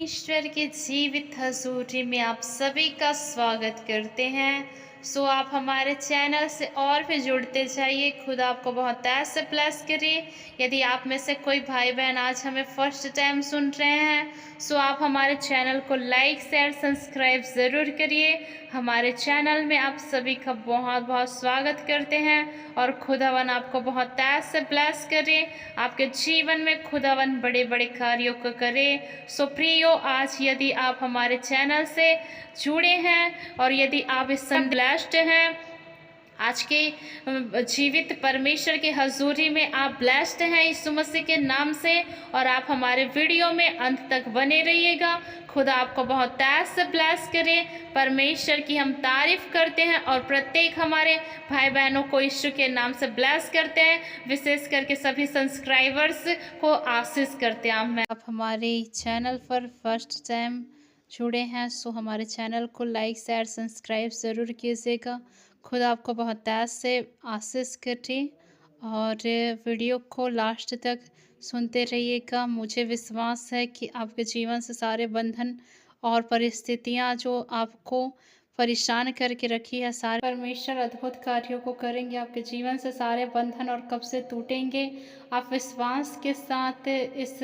ईश्वर के जीवित हजूरी में आप सभी का स्वागत करते हैं। आप हमारे चैनल से और भी जुड़ते जाइए। खुदा आपको बहुत ऐसे ब्लेस करे। यदि आप में से कोई भाई बहन आज हमें फर्स्ट टाइम सुन रहे हैं, आप हमारे चैनल को लाइक शेयर सब्सक्राइब ज़रूर करिए। हमारे चैनल में आप सभी का बहुत बहुत स्वागत करते हैं और खुदावन आपको बहुत ऐसे ब्लेस करे, आपके जीवन में खुदावन बड़े बड़े कार्यों को करे। प्रियो, आज यदि आप हमारे चैनल से जुड़े हैं और यदि आप इस ब्लेस्ड हैं, आज के जीवित परमेश्वर के हजूरी में आप ब्लेस्ड हैं यीशु मसीह के नाम से, और आप हमारे वीडियो में अंत तक बने रहिएगा। खुदा आपको बहुत ऐसे ब्लेस करे। परमेश्वर की हम तारीफ करते हैं और प्रत्येक हमारे भाई बहनों को यीशु के नाम से ब्लेस करते हैं, विशेष करके सभी सब्सक्राइबर्स को आशीष करते हैं। आप हमारे चैनल पर फर्स्ट टाइम जुड़े हैं, हमारे चैनल को लाइक शेयर सब्सक्राइब ज़रूर कीजिएगा। खुदा आपको बहुत ऐसे आशीष करे और वीडियो को लास्ट तक सुनते रहिएगा। मुझे विश्वास है कि आपके जीवन से सारे बंधन और परिस्थितियां जो आपको परेशान करके रखी है, सारे परमेश्वर अद्भुत कार्यों को करेंगे। आपके जीवन से सारे बंधन और कब से टूटेंगे। आप विश्वास के साथ इस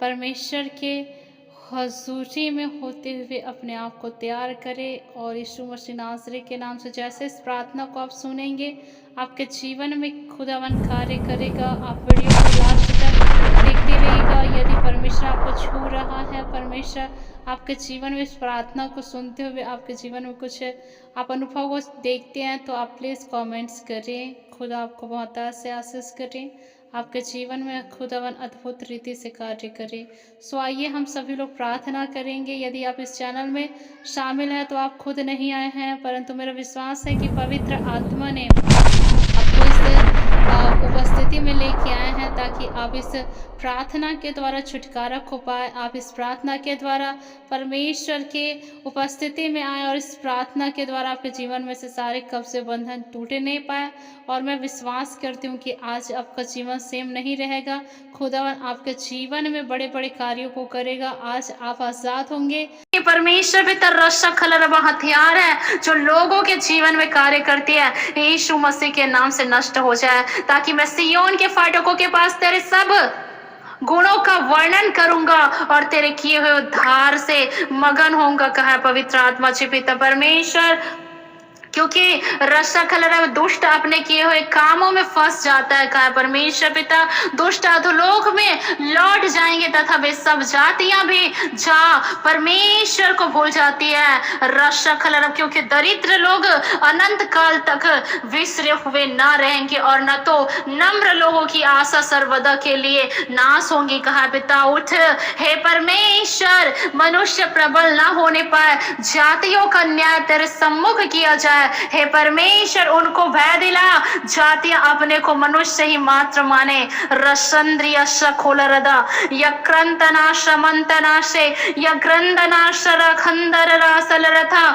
परमेश्वर के हजूरी में होते हुए अपने आप को तैयार करें और यीशु मसीह नासरी के नाम से जैसे इस प्रार्थना को आप सुनेंगे, आपके जीवन में खुदावन कार्य करेगा। आप वीडियो को लास्ट तक देखते रहिएगा। यदि परमेश्वर आपको छू रहा है, परमेश्वर आपके जीवन में इस प्रार्थना को सुनते हुए आपके जीवन में कुछ आप अनुभव को देखते हैं, तो आप प्लीज़ कमेंट्स करें। खुदा आपको बहुत ऐसे आशीष करें, आपके जीवन में खुदावन अद्भुत रीति से कार्य करे। आइए हम सभी लोग प्रार्थना करेंगे। यदि आप इस चैनल में शामिल हैं तो आप खुद नहीं आए हैं, परंतु मेरा विश्वास है कि पवित्र आत्मा ने आपको इस उपस्थिति में लेके आए हैं ताकि आप इस प्रार्थना के द्वारा छुटकारा को पाए। आप इस प्रार्थना के द्वारा परमेश्वर के उपस्थिति में आए और इस प्रार्थना के द्वारा आपके जीवन में से सारे कब्ज से बंधन टूटे नहीं पाए। और मैं विश्वास करती हूँ कि आज आपका जीवन सेम नहीं रहेगा। खुदावन आपके जीवन में बड़े बड़े कार्यों को करेगा। आज आप आजाद होंगे। परमेश्वर भी रस्सा खलरवा हथियार है जो लोगों के जीवन में कार्य करती है, यीशु मसीह के नाम से नष्ट हो जाए, ताकि मैं सिय्योन के फाटकों के पास तेरे सब गुणों का वर्णन करूंगा और तेरे किए हुए उद्धार से मगन होऊंगा, कहा पवित्र आत्मा पिता परमेश्वर। क्योंकि रस्सा खलरा दुष्ट अपने किए हुए कामों में फंस जाता है, कहा परमेश्वर पिता। दुष्ट अधोलोक में लौट जाएंगे तथा वे सब जातियां भी जा परमेश्वर को भूल जाती है। रस्सा खलरा, क्योंकि दरिद्र लोग अनंत काल तक विसरे हुए ना रहेंगे और न तो नम्र लोगों की आशा सर्वदा के लिए नाश होंगी, कहा पिता। उठ हे परमेश्वर, मनुष्य प्रबल ना होने पाए, जातियों का न्याय तेरे सम्मुख किया जाए। हे परमेश्वर, उनको भय दिला, जातियां अपने को मनुष्य ही मात्र माने। रसंद्रिय खोलरदा यक्रंतनाश मंतनाशे यग्रंदनाश रखंदर रासल रथा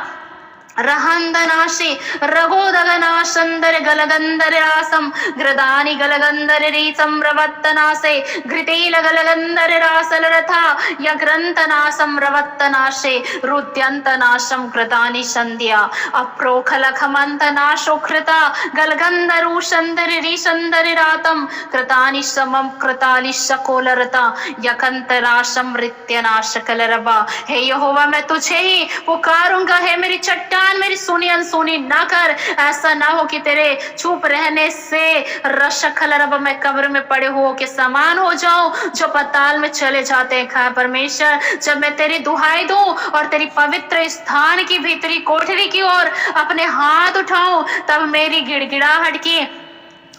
रहंदनाशे रघोदगनाशंदर गलगंदर रासम ग्रदानि गलगंदर रीसम रवत्तनासे घृतेल गलगंदर रासल रथा यग्रंतनासम रवत्तनाशे रुद्यंतनाशम ग्रदानि संध्या अप्रोखलखमंतनाशो कृता गलगंदरु संदर रीसंदर रातम कृतानि समम कृतानि सकोलरता यकंतनाशम रित्यनाश कलरबा। हे यहोवा, मैं तुझे ही पुकारूंगा। हे मेरी चट्टान, मेरी सुनी अनसुनी ना कर। ऐसा ना हो कि तेरे चुप रहने से रशखलरब मैं कब्र में पड़े हुओं के समान हो जाऊं जो पताल में चले जाते हैं, कहा परमेश्वर। जब मैं तेरी दुहाई दूं और तेरी पवित्र स्थान की भीतरी कोठरी की ओर अपने हाथ उठाऊं, तब मेरी गिड़गिड़ाहट की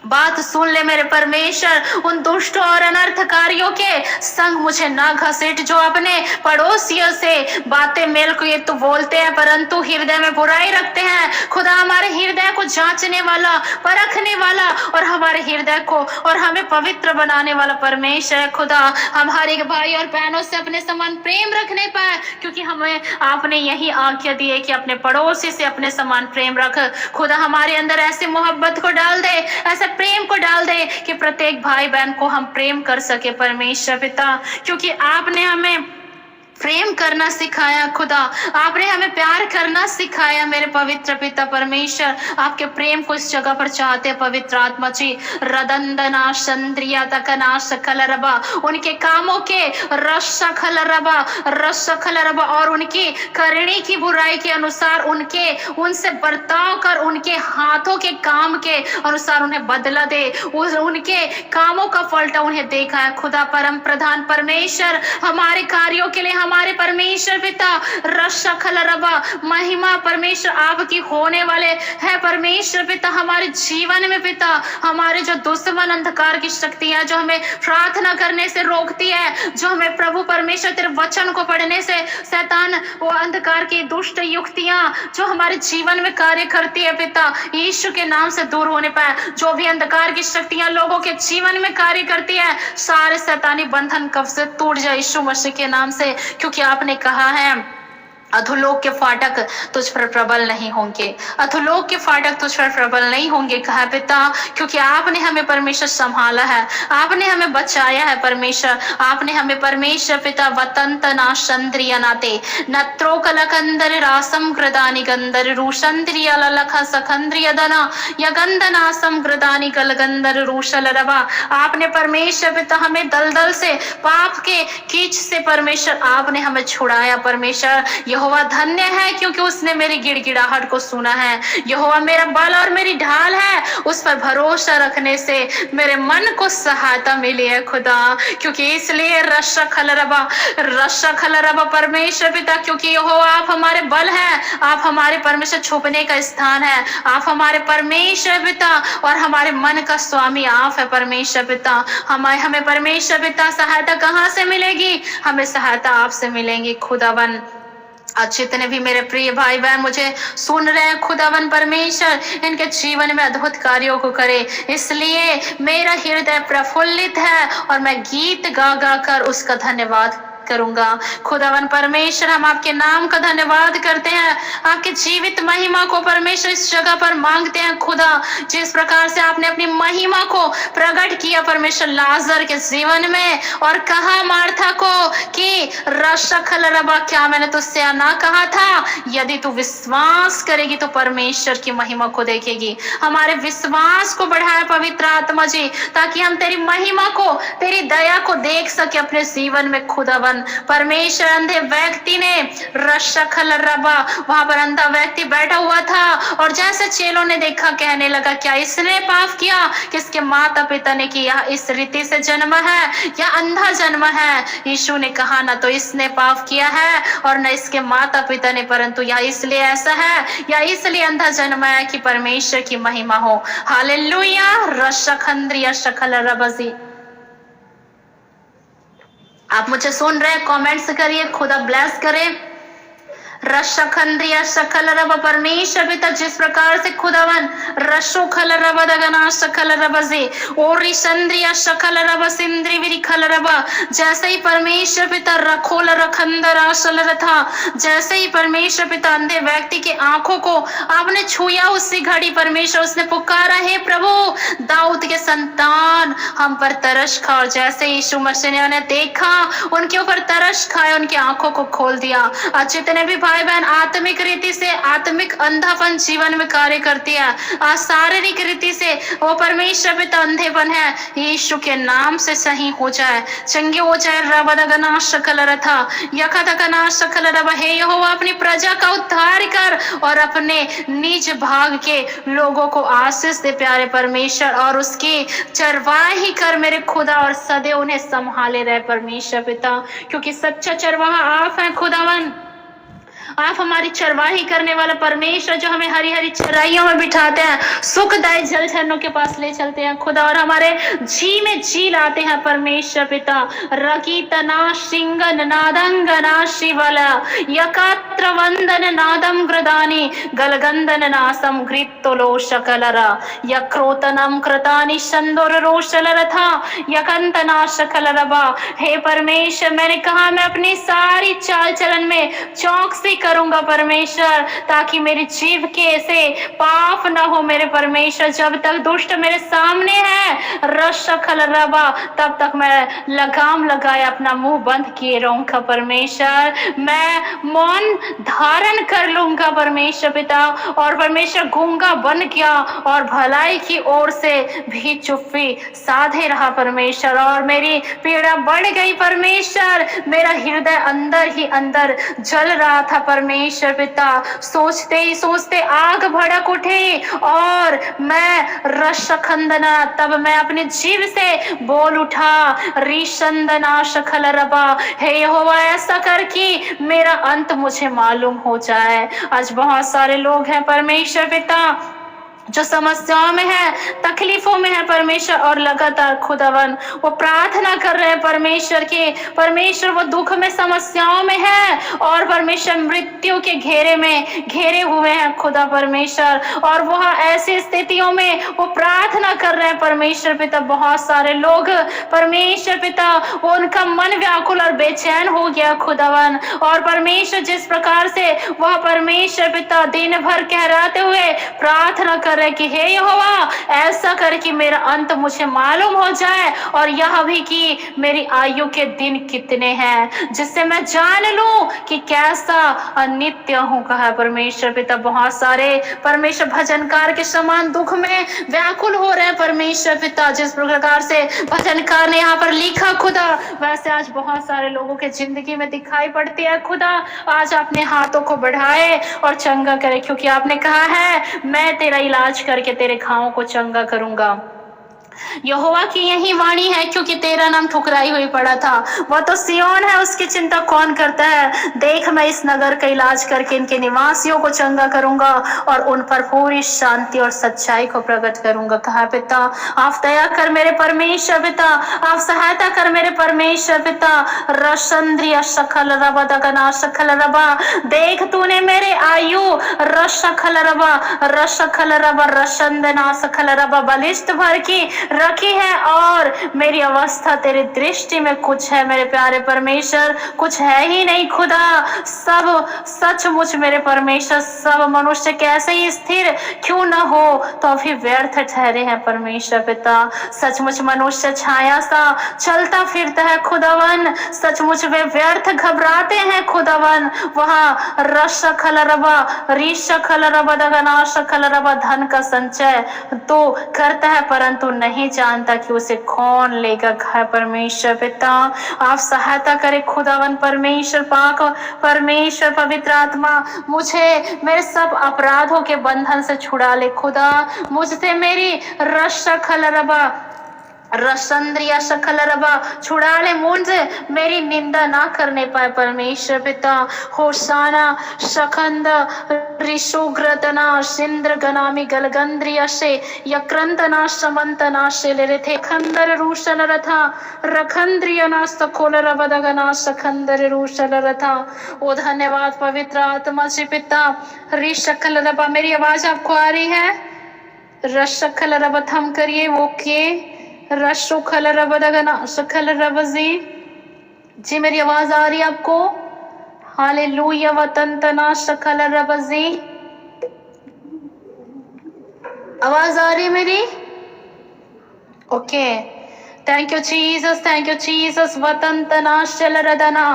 बात सुन ले मेरे परमेश्वर। उन दुष्टों और अनर्थकारियों के संग मुझे ना घसीट जो अपने पड़ोसियों से बातें मेल को ये तो बोलते हैं परंतु हृदय में बुराई रखते हैं। खुदा, हमारे हृदय को जांचने वाला, परखने वाला और हमारे हृदय को और हमें पवित्र बनाने वाला परमेश्वर है। खुदा, हम हर एक भाई और बहनों से अपने समान प्रेम रखने पाए, क्योंकि हमें आपने यही आज्ञा दी है कि अपने पड़ोसी से अपने समान प्रेम रख। खुदा, हमारे अंदर ऐसी मोहब्बत को डाल दे, ऐसे प्रेम को डाल दे कि प्रत्येक भाई बहन को हम प्रेम कर सके परमेश्वर पिता, क्योंकि आपने हमें प्रेम करना सिखाया खुदा, आपने हमें प्यार करना सिखाया मेरे पवित्र पिता परमेश्वर। आपके प्रेम को इस जगह पर चाहते हैं पवित्र आत्मा जी। रदंदना चंद्रिया तकना सकल रबा, उनके कामों के रसखल रबा, रसखल रबा, और उनकी करनी की बुराई के अनुसार उनके उनसे बर्ताव कर, उनके हाथों के काम के अनुसार उन्हें बदला दे, उनके कामों का फलटा उन्हें देखा है खुदा। परम प्रधान परमेश्वर, हमारे कार्यों के लिए हमारे परमेश्वर पिता रसखल रबा, महिमा परमेश्वर आपकी होने वाले है परमेश्वर पिता हमारे जीवन में पिता। हमारे जो दुश्मन अंधकार की शक्तियां जो हमें प्रार्थना करने से रोकती है, जो हमें प्रभु परमेश्वर तेरे वचन को पढ़ने से शैतान वो अंधकार की दुष्ट युक्तियां जो हमारे जीवन में कार्य करती है पिता, यीशु के नाम से दूर होने पाए। जो भी अंधकार की शक्तियां लोगों के जीवन में कार्य करती है, सारे शैतानी बंधन कब से टूट जाए यीशु मसीह के नाम से, क्योंकि आपने कहा है अधोलोक के फाटक तुझ पर प्रबल नहीं होंगे, अधोलोक के फाटक तुझ पर प्रबल नहीं होंगे कहा पिता, क्योंकि आपने हमें परमेश्वर संभाला है, आपने हमें बचाया है परमेश्वर। आपने हमें परमेश्वर पिता वतंतना चंद्रिया नाते नत्रो कलकंदर रासम ग्रदानी गंदर रूशंद्रिया ललखा सखंद्रिया दना यगंदनासम ग्रदानी कलगंदर रूशल रवा। आपने परमेश्वर पिता हमें दलदल से, पाप के कीच से परमेश्वर आपने हमें छुड़ाया परमेश्वर। यहोवा धन्य है क्योंकि उसने मेरी गिड़गिड़ाहट को सुना है। यहोवा मेरा बल और मेरी ढाल है, उस पर भरोसा रखने से मेरे मन को सहायता मिली है खुदा। क्योंकि इसलिए रसखल रबा परमेश्वर पिता, क्योंकि यहोवा आप हमारे बल है, आप हमारे परमेश्वर छुपने का स्थान है, आप हमारे परमेश्वर पिता और हमारे मन का स्वामी आप है परमेश्वर पिता। हमें परमेश्वर पिता सहायता कहाँ से मिलेगी? हमें सहायता आपसे मिलेगी खुदावन। आज जितने भी मेरे प्रिय भाई बहन मुझे सुन रहे हैं खुदावन परमेश्वर, इनके जीवन में अद्भुत कार्यों को करे, इसलिए मेरा हृदय प्रफुल्लित है और मैं गीत गा गा कर उसका धन्यवाद करूंगा। खुदावन परमेश्वर, हम आपके नाम का धन्यवाद करते हैं, आपके जीवित महिमा को परमेश्वर इस जगह पर मांगते हैं खुदा। जिस प्रकार से आपने अपनी महिमा को प्रकट किया परमेश्वर लाजर के जीवन में, और कहा मार्था को कि रसखल रबा, क्या मैंने तुझसे ना कहा था, यदि तू विश्वास करेगी तो परमेश्वर की महिमा को देखेगी। हमारे विश्वास को बढ़ाया पवित्र आत्मा जी, ताकि हम तेरी महिमा को, तेरी दया को देख सके अपने जीवन में खुदावन परमेश्वर। अंधे व्यक्ति ने रसखल रबा, वहां पर अंधा व्यक्ति बैठा हुआ था, और जैसे चेलों ने देखा कहने लगा, क्या इसने पाप किया कि इसके माता पिता ने किया, इस रीति से जन्म है या अंधा जन्म है? यीशु ने कहा, ना तो इसने पाप किया है और न इसके माता पिता ने, परंतु या इसलिए ऐसा है या इसलिए अंधा जन्म है कि परमेश्वर की महिमा हो। हालेलुया। रसखंद्रिया शकल रबजी, आप मुझे सुन रहे हैं, कमेंट्स करिए, खुदा ब्लेस करे। रसखंद्रिया शकल रब परमेश्वर पिता, जिस प्रकार से खुदावन रसोखल रब दगना शकल रबजी ओरी संद्रिया शकल रब सिंद्री विरिखल रब, जैसे ही परमेश्वर पिता रखोल रखंदर आसल रथा, जैसे ही परमेश्वर पिता अंधे व्यक्ति के आंखों को आपने छुया, उसी घड़ी परमेश्वर उसने पुकारा, हे प्रभु दाऊद के संतान हम पर तरस खा। और जैसे यीशु मसीह ने उन्हें देखा, उनके ऊपर तरस खाया, उनकी आंखों को खोल दिया। आज जितने भी भाई बहन आत्मिक रीति से आत्मिक अंधापन जीवन में कार्य करती है, आज शारीरिक रीति से वो परमेश्वर पिता अंधेपन है, यीशु के नाम से सही हो जाए, चंगे हो जाए। रबदगना शकल रथा यखदगना शकल रब, हे यहोवा अपनी प्रजा का उद्धार कर और अपने निज भाग के लोगों को आशीष दे प्यारे परमेश्वर, और उसकी चरवाही कर मेरे खुदा, और सदैव उन्हें संभाले रहे परमेश्वर पिता, क्योंकि सच्चा चरवाहा आप हैं खुदावन। आप हमारी चरवाही करने वाला परमेश्वर, जो हमें हरी हरी चराइयों में बिठाते हैं, सुखदायी जल झरनों के पास ले चलते हैं खुदा, और हमारे जी में जी लाते हैं परमेश्वर पिता। रकीतना सिंगन नादंगना शिवला यका बिल्वपत्र वंदन नादम ग्रदानी गलगंदन नासम ग्रीप्तोलो शकलरा यक्रोतनम कृतानि शंदोर रोशलरथा यकंतना शकलरबा। हे परमेश्वर, मैंने कहा मैं अपनी सारी चाल चलन में चौकसी करूंगा परमेश्वर, ताकि मेरी जीभ के से पाप न हो मेरे परमेश्वर। जब तक दुष्ट मेरे सामने है रशखलरबा, तब तक मैं लगाम लगाए अपना मुंह बंद किए रहूंगा परमेश्वर। मैं मौन धारण कर लूंगा परमेश्वर पिता, और परमेश्वर गूंगा बन गया और भलाई की ओर से भी चुप्पी साधे रहा परमेश्वर। और मेरी पीड़ा बढ़ गई परमेश्वर, मेरा हृदय अंदर ही अंदर जल रहा था परमेश्वर पिता। सोचते ही सोचते आग भड़क उठी और मैं रशखंदना, तब मैं अपनी जीभ से बोल उठा रिशंदना शखलरबा। हे यहोवा, ऐसा कर कि मेरा अंत मुझे मालूम हो जाए। आज बहुत सारे लोग हैं परमेश्वर पिता जो समस्याओं में है, तकलीफों में है परमेश्वर, और लगातार खुदावन वो प्रार्थना कर रहे हैं परमेश्वर के। परमेश्वर वो दुख में, समस्याओं में है, और परमेश्वर मृत्यु के घेरे में घेरे हुए हैं खुदा परमेश्वर, और वह ऐसी स्थितियों में वो प्रार्थना कर रहे हैं परमेश्वर पिता। बहुत सारे लोग परमेश्वर पिता, वो उनका मन व्याकुल और बेचैन हो गया खुदावन, और परमेश्वर जिस प्रकार से वह परमेश्वर पिता दिन भर कहराते हुए प्रार्थना कर रहे कि हे यहोवा, ऐसा कर कि मेरा अंत मुझे मालूम हो जाए, और यह भी कि मेरी आयु के दिन कितने हैं, जिससे मैं जान लूं कि कैसा अनित्य हूं, कहा परमेश्वर पिता। बहुत सारे परमेश्वर भजनकार के समान दुख में व्याकुल हो रहे हैं परमेश्वर पिता। जिस प्रकार से भजनकार ने यहाँ पर लिखा खुदा, वैसे आज बहुत सारे लोगों के जिंदगी में दिखाई पड़ती है खुदा। आज अपने हाथों को बढ़ाए और चंगा करे, क्योंकि आपने कहा है मैं तेरा इलाज करके तेरे घावों को चंगा करूंगा। यहोवा की यही वाणी है, क्योंकि तेरा नाम ठुकराई हुई पड़ा था। वह तो सियोन है, उसकी चिंता कौन करता है। देख, मैं इस नगर का इलाज करके इनके निवासियों को चंगा करूंगा और उन पर पूरी शांति और सच्चाई को प्रकट करूंगा। कहा पिता, आप दया कर मेरे परमेश्वर पिता, आप सहायता कर मेरे परमेश्वर पिता। रशंद्रिया शकल रबा दगना शकल रबा, देख तूने मेरे आयु रशखल रबा रशखल रबा रशंदना सकल रबा बलिष्ठ भर की रखी है, और मेरी अवस्था तेरी दृष्टि में कुछ है मेरे प्यारे परमेश्वर, कुछ है ही नहीं खुदा। सब सचमुच मेरे परमेश्वर, सब मनुष्य कैसे ही स्थिर क्यों न हो तो भी व्यर्थ ठहरे हैं परमेश्वर पिता। सचमुच मनुष्य छाया सा चलता फिरता है खुदावन, सचमुच वे व्यर्थ घबराते हैं खुदावन। वहाँ रशखल रबा रिशखल रबा दगना शकल रबा, धन का संचय तो करता है परंतु नहीं जानता कि उसे कौन लेगा। है परमेश्वर पिता, आप सहायता करें खुदावन परमेश्वर पाक, परमेश्वर पवित्र आत्मा, मुझे मेरे सब अपराधों के बंधन से छुड़ा ले खुदा। मुझसे मेरी रशखल रबा रसंद्रिया शकल रबा छुड़ा ले, मुझे मेरी निंदा ना करने पाए परमेश्वर पिता। होशाना शकंद ऋषुग्रतना सिंद्र गनामी गलगंद्रिया से यक्रंतना समंतना से ले थे खंदर रूशल रथा रखंद्रियना सकोल रबदगना सखंदर रूशल रथा। ओ धन्यवाद पवित्र आत्मा से पिता। ऋषकल रबा, मेरी आवाज आपको आ रही है? रशकल रबा थम करिए, ओके। रशुखल रबदगना सकल रबजी, जी मेरी आवाज आ रही है आपको? हालेलुया वतंतना सकल रबजी, आवाज आ रही है मेरी? Okay, thank you Jesus, thank you Jesus. वतंतना शल रदना,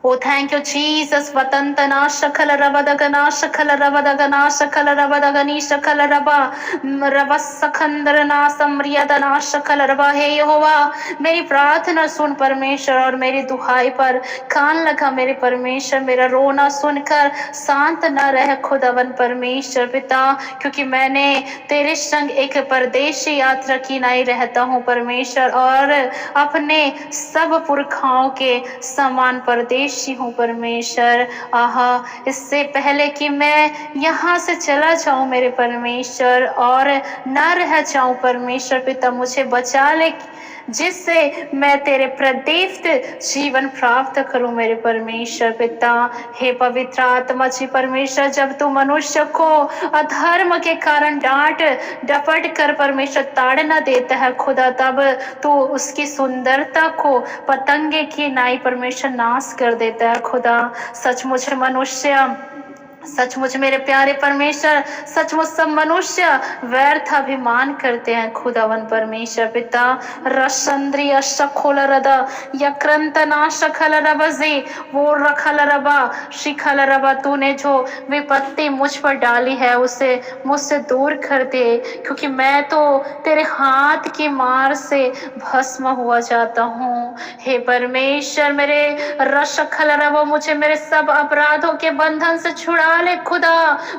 ओ थैंक यू जीसस। वतंतना शकल रबदगना शकल रबदगना शकल रबदगनी शकल रबा रबसखंदरना समरियदना शकल रबा। हे यहोवा, मेरी प्रार्थना सुन परमेश्वर, और मेरी दुहाई पर कान लगा मेरे परमेश्वर। मेरा रोना सुनकर शांत न रह खुदावन परमेश्वर पिता, क्योंकि मैंने तेरे संग एक परदेशी यात्रा की नहीं रहता हूँ परमेश्वर, और अपने सब पुरखाओं के समान परदेश हूँ परमेश्वर। आहा, इससे पहले कि मैं यहाँ से चला जाऊं मेरे परमेश्वर और न रह जाऊं परमेश्वर पिता, मुझे बचा ले जिससे मैं तेरे प्रदीप्त जीवन प्राप्त करूं मेरे परमेश्वर पिता। हे पवित्र आत्मा जी परमेश्वर, जब तू मनुष्य को अधर्म के कारण डांट डपट कर परमेश्वर ताड़ना देता है खुदा, तब तू उसकी सुंदरता को पतंगे की नाई परमेश्वर नाश कर देता है खुदा। सचमुच मेरे प्यारे परमेश्वर, सचमुच सब मनुष्य व्यर्थ अभिमान करते हैं खुदावन परमेश्वर पिता। रसंद्री अशखोल रदा यक्रंतना शखल रबजी वो रखल रबा शिखल रबा, तूने जो विपत्ति मुझ पर डाली है उसे मुझसे दूर कर दे, क्योंकि मैं तो तेरे हाथ की मार से भस्म हुआ जाता हूँ। हे परमेश्वर, मेरे रशखल रबा, मुझे मेरे सब अपराधों के बंधन से छुड़ा ले खुदा।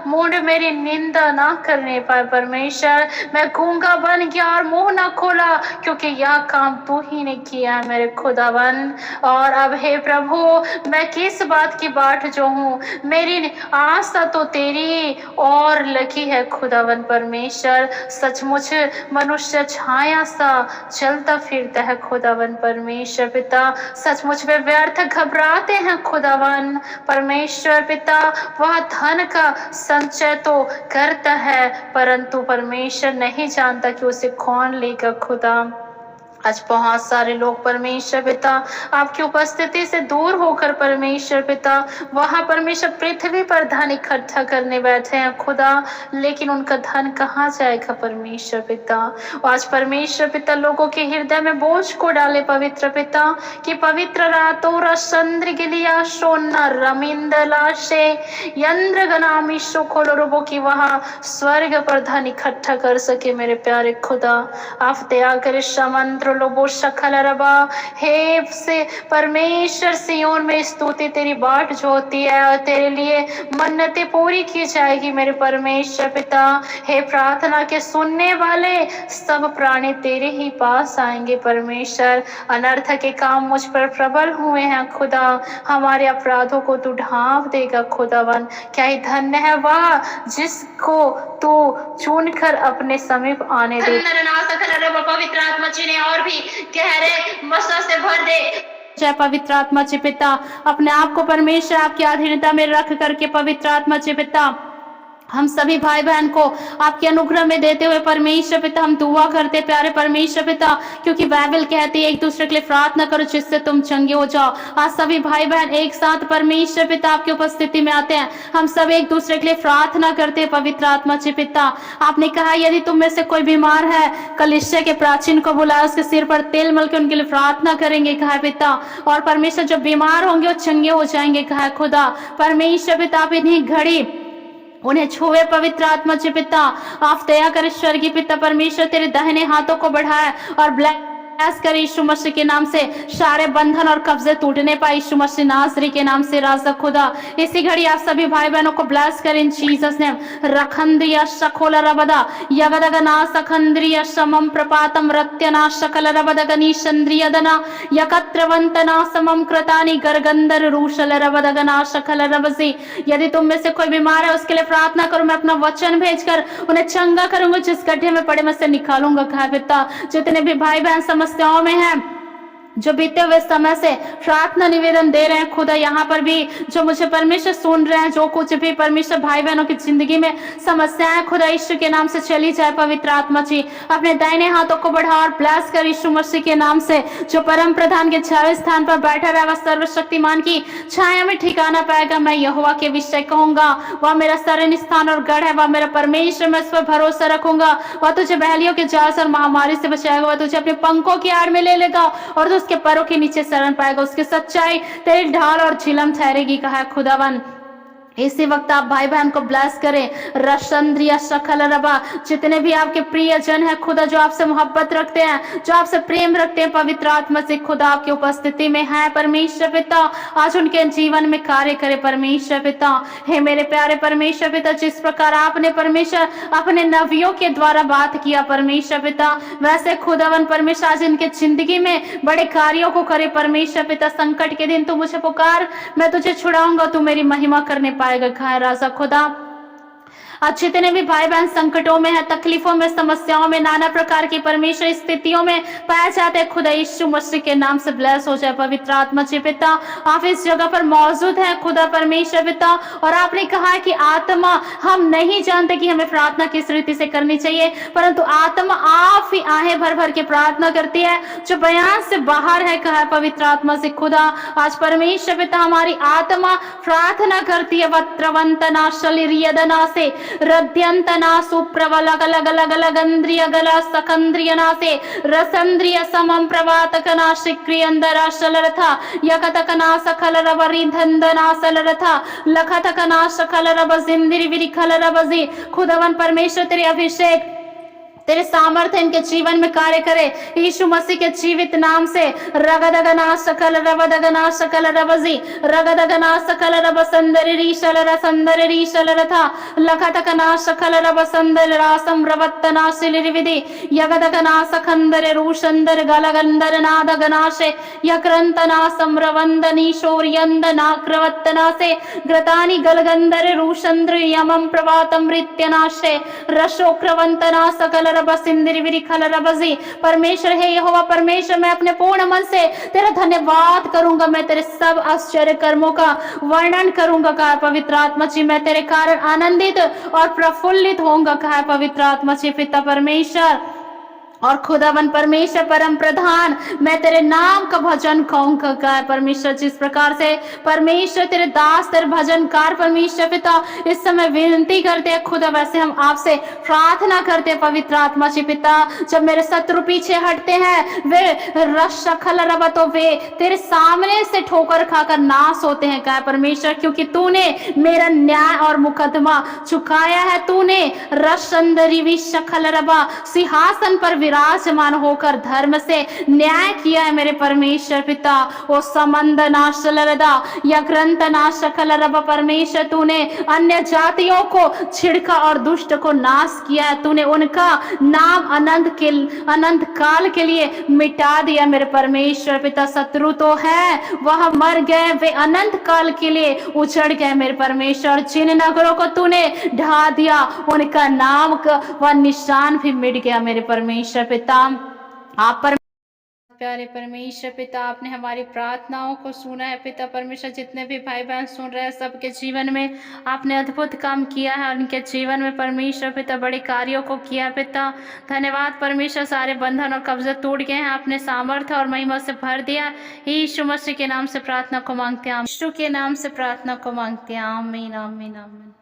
मुंड मेरी निंदा ना करने पाए परमेश्वर। मैं गूंगा बन गया और मुंह ना खोला, क्योंकि यह काम तू ही ने किया है मेरे खुदावन। और अब हे प्रभु, मैं किस बात की बाट जो हूँ, मेरी आशा तो तेरी और लगी है खुदावन परमेश्वर। सचमुच मनुष्य छाया सा चलता फिरता है खुदावन परमेश्वर पिता। सचमुच वे व्यर्थ घबराते हैं खुदावन परमेश्वर पिता। वह धन का संचय तो करता है, परंतु परमेश्वर नहीं जानता कि उसे कौन लेगा खुदा। आज बहुत सारे लोग परमेश्वर पिता आपकी उपस्थिति से दूर होकर परमेश्वर पिता वहां परमेश्वर पृथ्वी पर धन इकट्ठा करने बैठे हैं खुदा, लेकिन उनका धन कहाँ जाएगा परमेश्वर पिता। आज परमेश्वर पिता लोगों के हृदय में बोझ को डाले पवित्र पिता, कि पवित्र रातों रसंद्र गिलिया सोना रमिंदलाशे यंद्र गनामिशो खोलोरोबो, की वहां स्वर्ग पर धन इकट्ठा कर सके मेरे प्यारे खुदा। आप दया करे समंद्र लोबो शखल रबा। हे से परमेश्वर, सियोन में स्तुति तेरी बाट जो होती है और तेरे लिए मन्नतें पूरी की जाएगी मेरे परमेश्वर पिता। हे प्रार्थना के सुनने वाले सब प्राणी तेरे ही पास आएंगे परमेश्वर। अनर्थ के काम मुझ पर प्रबल हुए हैं खुदा, हमारे अपराधों को तू ढांप देगा खुदावन। क्या ही धन्य है वह जिसको तू चुनकर अपने समीप आने दे। पवित्र आत्मा जी ने और भी गहरे मसा से भर दे। जय पवित्र आत्मा जी पिता, अपने आप को परमेश्वर आपकी अधीनता में रख करके पवित्र आत्मा जी पिता हम सभी भाई बहन को आपके अनुग्रह में देते हुए परमेश्वर पिता हम दुआ करते प्यारे परमेश्वर पिता, क्योंकि बाइबल कहती है एक दूसरे के लिए प्रार्थना करो जिससे तुम चंगे हो जाओ। आज सभी भाई बहन एक साथ परमेश्वर पिता आपकी उपस्थिति में आते हैं, हम सब एक दूसरे के लिए प्रार्थना करते हैं पवित्र आत्मा जी पिता। आपने कहा यदि तुम में से कोई बीमार है, कलीसिया के प्राचीन को बुलाया, उसके सिर पर तेल मल के उनके लिए प्रार्थना करेंगे कहा पिता, और परमेश्वर जो बीमार होंगे वो चंगे हो जाएंगे कहा खुदा। परमेश्वर पिता आप इन्हीं घड़ी उन्हें छुए पवित्र आत्मा जी पिता। आप दया कर स्वर्गीय पिता परमेश्वर तेरे दाहिने हाथों को बढ़ाए और ब्लैक कर यीशु मसीह के नाम से सारे बंधन और कब्जे टूटने पाए यीशु मसीह नासरी के नाम से राजा खुदा। इसी घड़ी आप सभी भाई बहनों को ब्लेस करें इन जीसस नेम। रखंद्रिया शखोला रबदा यगदगना सखंद्रिया समम प्रपातम रत्यना शकल रबदगनी चंद्रियदना यकत्रवंतना समम कृतानी गरगंदर रूशल रबदगना शकल रबजी। यदि तुम में से कोई बीमार है उसके लिए प्रार्थना करो, मैं अपना वचन भेजकर उन्हें चंगा करूंगा, जिस गड्ढे में पड़े मैं से निकालूंगा कहा पिता। जितने भी भाई बहन समस्याओं में हैं, जो बीते हुए समय से प्रार्थना निवेदन दे रहे हैं खुदा, यहाँ पर भी जो मुझे परमेश्वर सुन रहे हैं, जो कुछ भी परमेश्वर भाई बहनों की जिंदगी में समस्याएं खुदा यीशु के नाम से चली जाए पवित्र आत्मा जी। अपने दाहिने हाथों को बढ़ा और ब्लेस कर यीशु मसीह के नाम से। जो परम प्रधान के छावे स्थान पर बैठा रहेगा सर्वशक्तिमान की छाया में ठिकाना पाएगा। मैं यहोवा के विषय कहूंगा, वह मेरा शरण स्थान और गढ़ है, वह मेरा परमेश्वर, मैं इस पर भरोसा रखूंगा। वह तुझे बहलियों के जाल और महामारी से बचाएगा, वह तुझे अपने पंखों की आड़ में ले लेगा और उसके पैरों के नीचे शरण पाएगा। उसकी सच्चाई तेरी ढाल और झिलम ठहरेगी कहा खुदावन। इसी वक्त आप भाई बहन को ब्लेस करें। रशंद्रिया शकल रबा, जितने भी आपके प्रिय जन है खुदा, जो आपसे मोहब्बत रखते हैं, जो आपसे प्रेम रखते हैं, पवित्र आत्मा से खुदा आपकी उपस्थिति में है परमेश्वर पिता, आज उनके जीवन में कार्य करे परमेश्वर पिता। हे मेरे प्यारे परमेश्वर पिता, जिस प्रकार आपने परमेश्वर अपने नबियों के द्वारा बात किया परमेश्वर पिता, वैसे खुदावन परमेश्वर आज इनके जिंदगी में बड़े कार्यों को करे परमेश्वर पिता। संकट के दिन तू मुझे पुकार, मैं तुझे छुड़ाऊंगा, तू मेरी महिमा करने पाएगा कहा राजा खुदा। आज जितने भी भाई बहन संकटों में है, तकलीफों में, समस्याओं में, नाना प्रकार की परमेश्वर स्थितियों में पाए जाते हैं, खुदा यीशु मसीह के नाम से ब्लेस हो जाए। पवित्र आत्मा जी पिता, आप इस जगह पर मौजूद हैं खुदा परमेश्वर पिता, और आपने कहा है कि आत्मा, हम नहीं जानते कि हमें प्रार्थना किस रीति से करनी चाहिए, परंतु आत्मा आप ही आहें भर भर के प्रार्थना करती है जो बयान से बाहर है। कहा पवित्र आत्मा से खुदा, आज परमेश्वर पिता हमारी आत्मा प्रार्थना करती है। वत्रवंतना शलिरियदना से रद्यंतना सुप्रवलगलगलगलगंद्रिय गला सकंद्रियना से रसंद्रिय समम प्रवातकना शिक्रियंदरा शलरथा यकतकना सकल रवरी धंदना सलरथा लखतकना सकल रब जिंदिर विरिखल रबजी। खुदावन परमेश्वर तेरे अभिषेक, तेरे सामर्थ्य इनके जीवन में कार्य करे यीशु मसीह के जीवित नाम से। रगदगना सकल रबदगना सकल रबजी रगदगना सकल रब संदरी शलर संदरी शलरथा लखतकना सकल रब संदर रासम रवत्तना शिलिर्विधि यगदगना सखंदर रूशंदर गलगंदर नादगनाशे यक्रंतना समरवंदनी शौर्यंदना क्रवत्तना से ग्रतानी गलगंदर रूशंद्र यमम प्रवातम रित्यनाशे रशोक्रवंतना सकल परमेश्वर है यहोवा परमेश्वर, मैं अपने पूर्ण मन से तेरा धन्यवाद करूंगा, मैं तेरे सब आश्चर्य कर्मों का वर्णन करूंगा। कहा पवित्र आत्मा जी, मैं तेरे कारण आनंदित और प्रफुल्लित होऊंगा। कहा पवित्र आत्मा जी पिता परमेश्वर और खुदावन परमेश्वर परम प्रधान, मैं तेरे नाम का भजन गाऊंगा। कहा परमेश्वर, जिस प्रकार से परमेश्वर तेरे दास, तेरे भजनकार परमेश्वर पिता इस समय विनती करते हैं खुदा, वैसे हम आपसे प्रार्थना करते हैं पवित्र आत्मा जी पिता। जब मेरे शत्रु पीछे हटते हैं, वे रशखल रब, तो वे तेरे सामने से ठोकर खाकर नाश होते हैं। कहा परमेश्वर, क्योंकि तूने मेरा न्याय और मुकदमा चुकाया है, तूने रशंदरी विशखल रबा सिंहासन पर विराजमान होकर धर्म से न्याय किया है मेरे परमेश्वर पिता। ओ समंद नाशलरदा या ग्रंथ नाशकल रब परमेश्वर, तूने अन्य जातियों को छिड़का और दुष्ट को नाश किया है, तूने उनका नाम अनंत काल के लिए मिटा दिया मेरे परमेश्वर पिता। शत्रु तो है, वह मर गए, वे अनंत काल के लिए उजड़ गए मेरे परमेश्वर। जिन नगरों को तूने ढा दिया, उनका नाम का वह निशान भी मिट गया मेरे परमेश्वर पिता। आप पर प्यारे परमेश्वर पिता, आपने हमारी प्रार्थनाओं को सुना है पिता परमेश्वर। जितने भी भाई बहन सुन रहे हैं, सबके जीवन में आपने अद्भुत काम किया है, उनके जीवन में परमेश्वर पिता बड़े कार्यों को किया है पिता। धन्यवाद परमेश्वर, सारे बंधन और कब्जे टूट गए हैं, आपने सामर्थ्य और महिमा से भर दिया। यीशु मसीह के नाम से प्रार्थना को मांगते हैं, यीशु के नाम से प्रार्थना को मांगते हैं। आमीन आमीन आमीन।